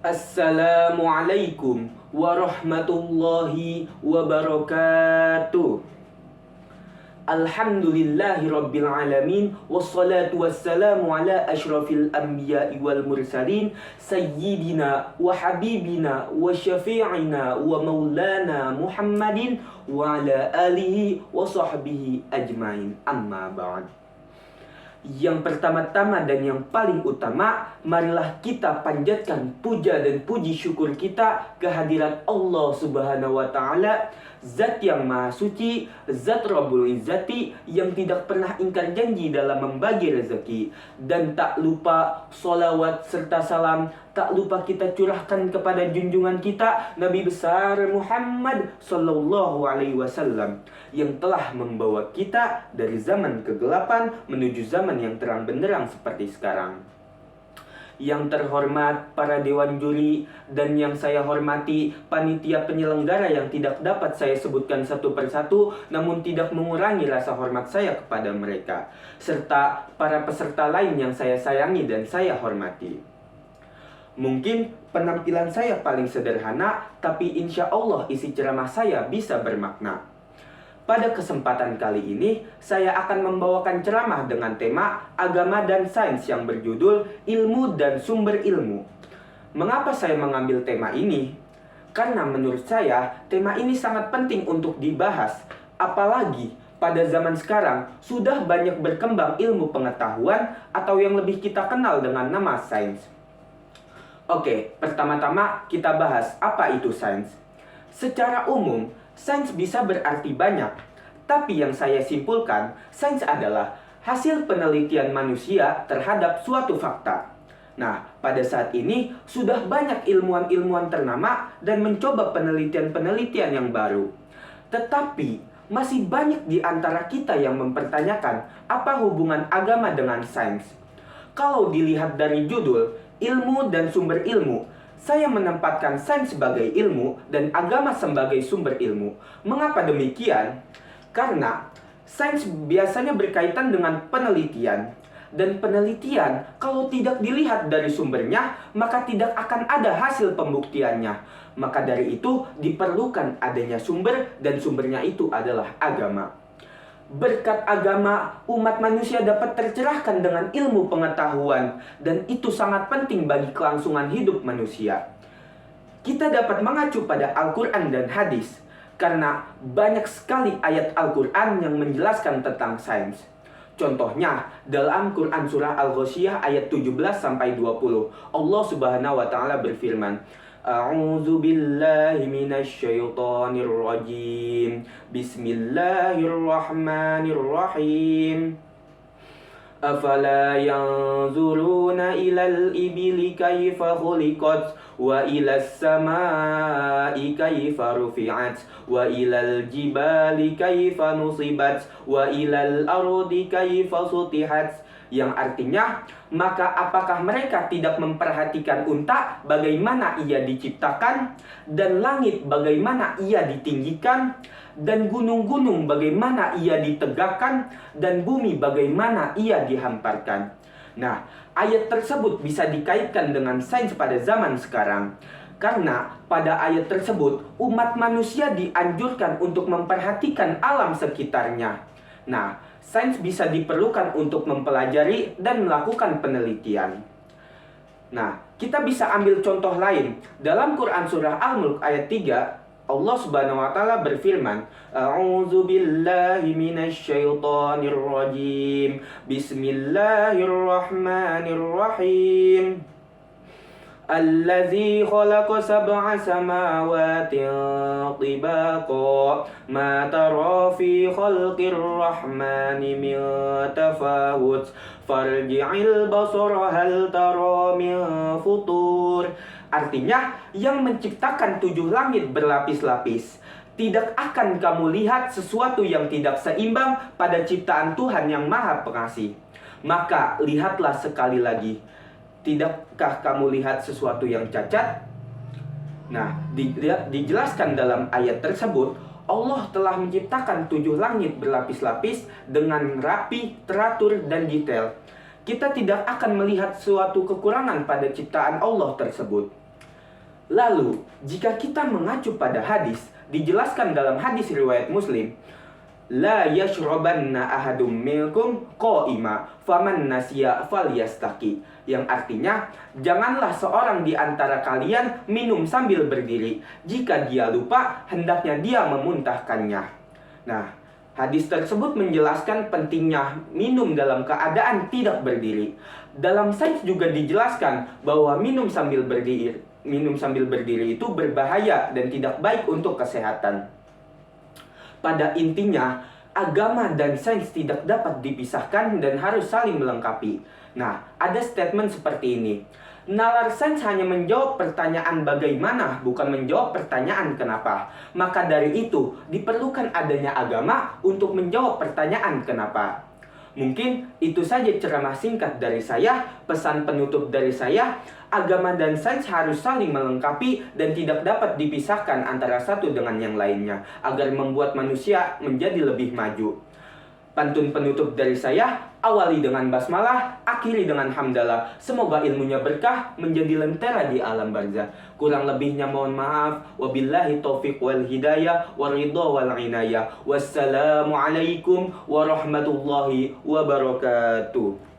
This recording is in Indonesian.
Assalamualaikum warahmatullahi wabarakatuh. Alhamdulillahi rabbil alamin. Wassalatu wassalamu ala ashrafil anbiya'i wal mursalin, sayyidina wa habibina wa syafi'ina wa maulana Muhammadin wa ala alihi wa sahbihi ajmain. Amma ba'd. Yang pertama-tama dan yang paling utama, marilah kita panjatkan puja dan puji syukur kita kehadirat Allah Subhanahu wa Ta'ala, Zat yang Maha Suci, Zat Rabbul Izzati, yang tidak pernah ingkar janji dalam membagi rezeki. Dan tak lupa solawat serta salam, tak lupa kita curahkan kepada junjungan kita Nabi besar Muhammad Sallallahu Alaihi Wasallam, yang telah membawa kita dari zaman kegelapan menuju zaman yang terang benderang seperti sekarang. Yang terhormat para dewan juri dan yang saya hormati panitia penyelenggara yang tidak dapat saya sebutkan satu persatu, namun tidak mengurangi rasa hormat saya kepada mereka, serta para peserta lain yang saya sayangi dan saya hormati. Mungkin penampilan saya paling sederhana, tapi insya Allah isi ceramah saya bisa bermakna. Pada kesempatan kali ini, saya akan membawakan ceramah dengan tema agama dan sains yang berjudul Ilmu dan Sumber Ilmu. Mengapa saya mengambil tema ini? Karena menurut saya, tema ini sangat penting untuk dibahas. Apalagi pada zaman sekarang, sudah banyak berkembang ilmu pengetahuan atau yang lebih kita kenal dengan nama sains. Oke, pertama-tama kita bahas apa itu sains. Secara umum, sains bisa berarti banyak, tapi yang saya simpulkan, sains adalah hasil penelitian manusia terhadap suatu fakta. Nah, pada saat ini sudah banyak ilmuwan-ilmuwan ternama dan mencoba penelitian-penelitian yang baru. Tetapi, masih banyak di antara kita yang mempertanyakan apa hubungan agama dengan sains. Kalau dilihat dari judul, ilmu dan sumber ilmu, saya menempatkan sains sebagai ilmu dan agama sebagai sumber ilmu. Mengapa demikian? Karena sains biasanya berkaitan dengan penelitian. Dan penelitian kalau tidak dilihat dari sumbernya, maka tidak akan ada hasil pembuktiannya. Maka dari itu diperlukan adanya sumber, dan sumbernya itu adalah agama. Berkat agama, umat manusia dapat tercerahkan dengan ilmu pengetahuan, dan itu sangat penting bagi kelangsungan hidup manusia. Kita dapat mengacu pada Al-Quran dan hadis, karena banyak sekali ayat Al-Quran yang menjelaskan tentang sains. Contohnya, dalam Quran Surah Al-Ghasyiyah ayat 17-20, Allah Subhanahu wa Ta'ala berfirman, A'udzu billahi minasyaitonir rajim. Bismillahirrahmanirrahim. Afala yanzuruna ilal ibili kaifa khuliqat wa ilas samai kaifa rufi'at wa ilal jibali kaifa nusibat wa ilal ardi kaifa sutihat. Yang artinya, maka apakah mereka tidak memperhatikan unta bagaimana ia diciptakan, dan langit bagaimana ia ditinggikan, dan gunung-gunung bagaimana ia ditegakkan, dan bumi bagaimana ia dihamparkan. Nah, ayat tersebut bisa dikaitkan dengan sains pada zaman sekarang. Karena pada ayat tersebut, umat manusia dianjurkan untuk memperhatikan alam sekitarnya. Nah, sains bisa diperlukan untuk mempelajari dan melakukan penelitian. Nah, kita bisa ambil contoh lain. Dalam Quran Surah Al-Mulk ayat 3, Allah Subhanahu wa Ta'ala berfirman, A'udzu billahi minasyaitonir rajim. Bismillahirrahmanirrahim. Allazi khalaqa sab'a samawati tibaqa ma tara fi khalqir rahmani min tafawut farji'il basara hal tara min futur. Artinya, yang menciptakan 7 langit berlapis-lapis. Tidak akan kamu lihat sesuatu yang tidak seimbang pada ciptaan Tuhan yang Maha Pengasih. Maka lihatlah sekali lagi. Tidakkah kamu lihat sesuatu yang cacat? Nah, dijelaskan dalam ayat tersebut, Allah telah menciptakan 7 langit berlapis-lapis dengan rapi, teratur, dan detail. kita tidak akan melihat suatu kekurangan pada ciptaan Allah tersebut. Lalu, jika kita mengacu pada hadis, dijelaskan dalam hadis riwayat Muslim, la yashrabanna ahadum minkum qa'ima faman nasiya falyastaqi, yang artinya janganlah seorang di antara kalian minum sambil berdiri. Jika dia lupa, hendaknya dia memuntahkannya. Nah, hadis tersebut menjelaskan pentingnya minum dalam keadaan tidak berdiri. Dalam sains juga dijelaskan bahwa minum sambil berdiri itu berbahaya dan tidak baik untuk kesehatan. Pada intinya, agama dan sains tidak dapat dipisahkan dan harus saling melengkapi. Nah, ada statement seperti ini. Nalar sains hanya menjawab pertanyaan bagaimana, bukan menjawab pertanyaan kenapa. Maka dari itu, diperlukan adanya agama untuk menjawab pertanyaan kenapa. Mungkin itu saja ceramah singkat dari saya. Pesan penutup dari saya, agama dan sains harus saling melengkapi dan tidak dapat dipisahkan antara satu dengan yang lainnya, agar membuat manusia menjadi lebih maju. Pantun penutup dari saya, awali dengan basmalah, akhiri dengan hamdalah. Semoga ilmunya berkah, menjadi lentera di alam barzah. Kurang lebihnya mohon maaf. Wabillahi taufiq wal hidayah, waridha wal inayah. Wassalamualaikum warahmatullahi wabarakatuh.